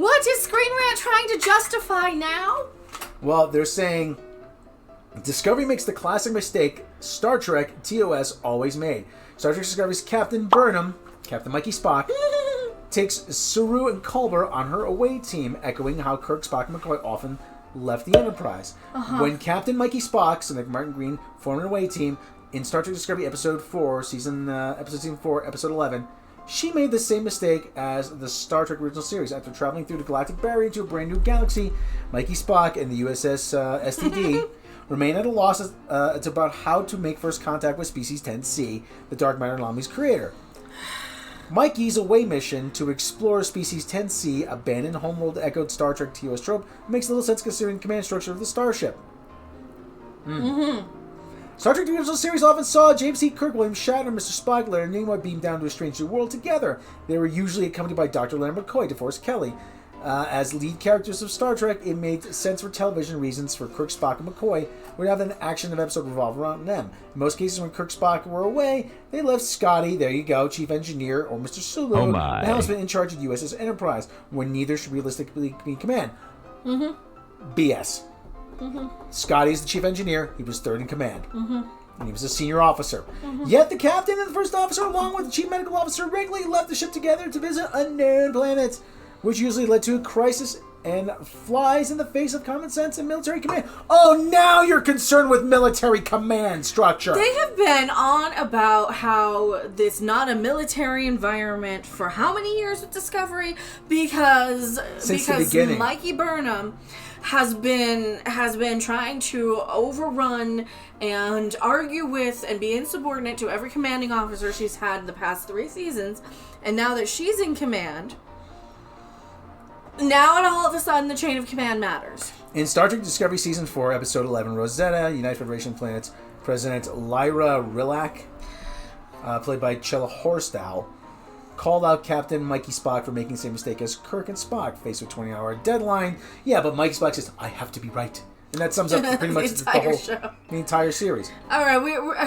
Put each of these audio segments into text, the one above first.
What is Screen Rant trying to justify now? Well, they're saying Discovery makes the classic mistake Star Trek TOS always made. Star Trek Discovery's Captain Burnham, Captain Mikey Spock, takes Saru and Culber on her away team, echoing how Kirk, Spock, and McCoy often left the Enterprise. When Captain Mikey Spock, so like Martin Green, formed an away team in Star Trek Discovery Episode 4, Season 4, Episode 11, she made the same mistake as the Star Trek original series. After traveling through the galactic barrier to a brand new galaxy, Mikey Spock and the USS STD remain at a loss it's about how to make first contact with Species 10C, the Dark Matter anomaly's creator. Mikey's away mission to explore Species 10C, abandoned homeworld echoed Star Trek TOS trope, makes little sense considering the command structure of the starship. Star Trek the original series often saw James T. Kirk, William Shatner, Mr. Spock, Leonard Nimoy beam down to a strange new world together. They were usually accompanied by Dr. Leonard McCoy, DeForest Kelly. As lead characters of Star Trek, it made sense for television reasons for Kirk, Spock, and McCoy would have an action of episode revolve around them. In most cases, when Kirk, Spock were away, they left Scotty, there you go, Chief Engineer, or Mr. Sulu, the helmsman in charge of the USS Enterprise, when neither should realistically be in command. BS. Scotty's the Chief Engineer, he was third in command. And he was a senior officer. Yet the captain and the first officer, along with the chief medical officer, regularly left the ship together to visit unknown planets, which usually led to a crisis and flies in the face of common sense and military command. Oh, now you're concerned with military command structure. They have been on about how this not a military environment for how many years with Discovery? Because Mikey Burnham has been trying to overrun and argue with and be insubordinate to every commanding officer she's had in the past 3 seasons. And now that she's in command, now and all of a sudden the chain of command matters. In Star Trek Discovery Season 4, Episode 11, Rosetta, United Federation Planets, President Lyra Rilak, played by Chella Horstow, called out Captain Mikey Spock for making the same mistake as Kirk and Spock, faced with a 20-hour deadline. Yeah, but Mikey Spock says, I have to be right. And that sums up pretty much the entire series. All right,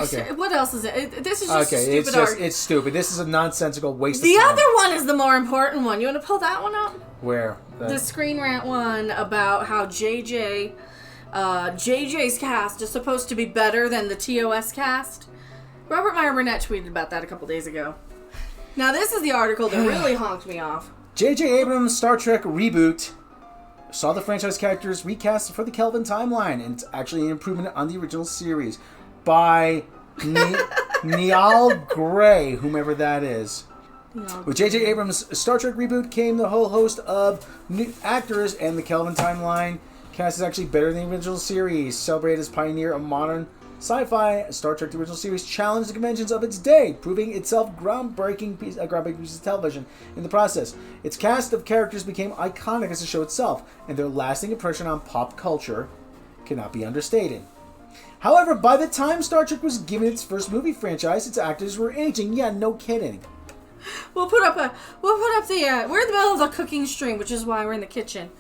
okay. What else is it? This is just stupid. It's stupid. This is a nonsensical waste of time. The other one is the more important one. You want to pull that one up? Where? The Screen Rant one about how JJ's cast is supposed to be better than the TOS cast. Robert Meyer Burnett tweeted about that a couple days ago. Now, this is the article that really honked me off. JJ Abrams' Star Trek reboot saw the franchise characters recast for the Kelvin timeline, and it's actually an improvement on the original series by Neal Gray, whomever that is. With JJ Abrams' Star Trek reboot came the whole host of new actors, and the Kelvin timeline cast is actually better than the original series. Celebrated as pioneer of modern sci-fi, Star Trek the original series challenged the conventions of its day, proving itself a groundbreaking piece of television in the process. Its cast of characters became iconic as the show itself, and their lasting impression on pop culture cannot be understated. However, by the time Star Trek was given its first movie franchise, its actors were aging. Yeah, no kidding. We're in the middle of the cooking stream, which is why we're in the kitchen.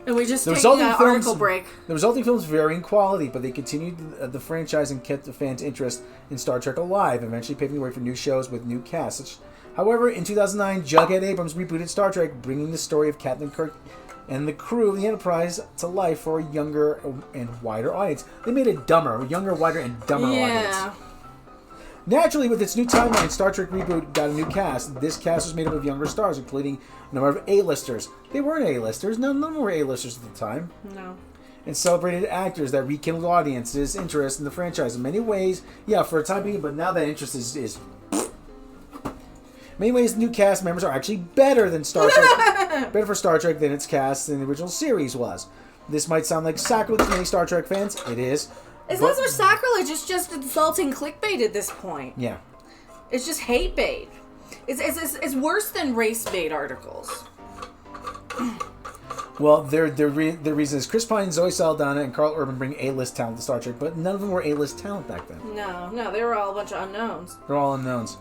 And we just taking an article break. The resulting films vary in quality, but they continued the franchise and kept the fans' interest in Star Trek alive, eventually paving the way for new shows with new casts. However, in 2009, Jughead Abrams rebooted Star Trek, bringing the story of Captain Kirk and the crew of the Enterprise to life for a younger and wider audience. They made it younger, wider, and dumber audience. Naturally, with its new timeline, Star Trek reboot got a new cast. This cast was made up of younger stars, including a number of A-listers. They weren't A-listers. None of them were A-listers at the time. No. And celebrated actors that rekindled audiences' interest in the franchise. In many ways, for a time being, but now that interest is in many ways, the new cast members are actually better than Star Trek. Better for Star Trek than its cast than the original series was. This might sound like sacrilege to many Star Trek fans. It is. It's not so much sacrilege, it's just insulting clickbait at this point. Yeah. It's just hate bait. It's worse than race bait articles. Well, the reason is Chris Pine, Zoe Saldana, and Carl Urban bring A-list talent to Star Trek, but none of them were A-list talent back then. No, they were all a bunch of unknowns. They're all unknowns.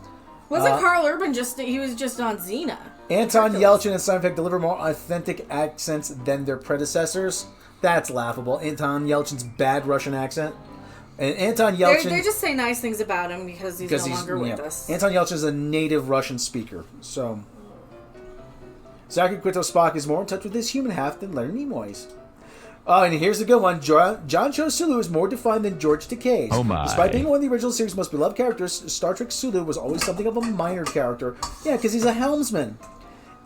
Wasn't Carl Urban he was just on Xena? Anton Yelchin and Simon Pegg deliver more authentic accents than their predecessors. That's laughable. Anton Yelchin's bad Russian accent. And Anton Yelchin... They just say nice things about him because he's no longer with us. Anton Yelchin is a native Russian speaker. So Zachary Quinto Spock is more in touch with his human half than Leonard Nimoy's. Oh, and here's a good one. John Cho Sulu is more defined than George Takei's. Oh my. Despite being one of the original series' most beloved characters, Star Trek Sulu was always something of a minor character. Yeah, because he's a helmsman.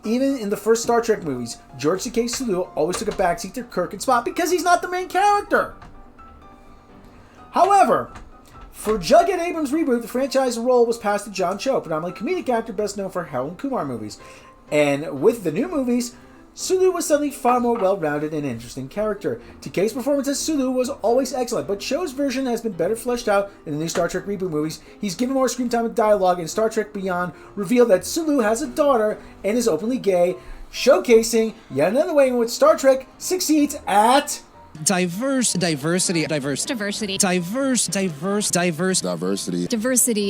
Even in the first Star Trek movies, George Takei Sulu always took a backseat to Kirk and Spock because he's not the main character. However, for JJ Abrams' reboot, the franchise role was passed to John Cho, predominantly comedic actor best known for Harold and Kumar movies. And with the new movies, Sulu was suddenly far more well-rounded and interesting character. Takei's performance as Sulu was always excellent, but Cho's version has been better fleshed out in the new Star Trek reboot movies. He's given more screen time and dialogue, and Star Trek Beyond revealed that Sulu has a daughter and is openly gay, showcasing yet another way in which Star Trek succeeds at... Diversity,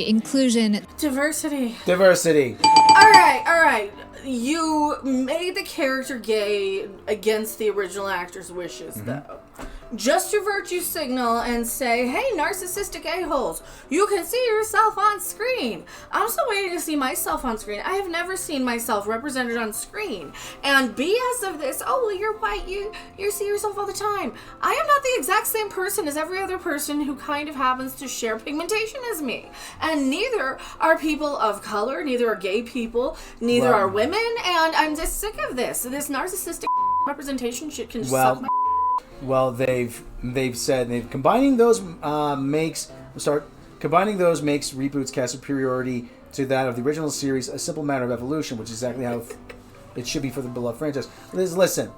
inclusion. Diversity. All right. You made the character gay against the original actor's wishes, though. Just to virtue signal and say, hey, narcissistic a-holes, you can see yourself on screen. I'm still waiting to see myself on screen. I have never seen myself represented on screen. And BS of this, oh, well, you're white, you see yourself all the time. I am not the exact same person as every other person who kind of happens to share pigmentation as me. And neither are people of color, neither are gay people, neither are women, and I'm just sick of this. This narcissistic representation shit can just suck my... Well, they've said combining those makes reboots cast superiority to that of the original series a simple matter of evolution, which is exactly how it should be for the beloved franchise. Listen,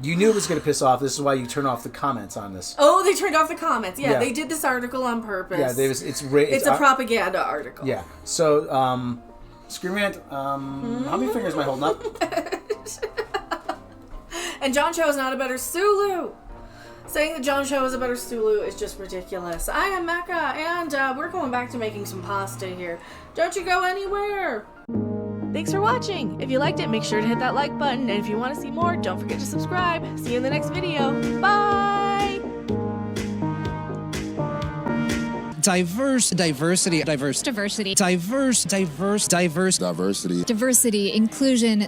you knew it was going to piss off. This is why you turn off the comments on this. Oh, they turned off the comments. Yeah. They did this article on purpose. Yeah, it's a propaganda article. Yeah. So, Screen Rant. How many fingers am I holding up? And John Cho is not a better Sulu. Saying that John Cho is a better Sulu is just ridiculous. I am Mecha, and we're going back to making some pasta here. Don't you go anywhere. Thanks for watching. If you liked it, make sure to hit that like button. And if you want to see more, don't forget to subscribe. See you in the next video. Bye! Diversity, inclusion.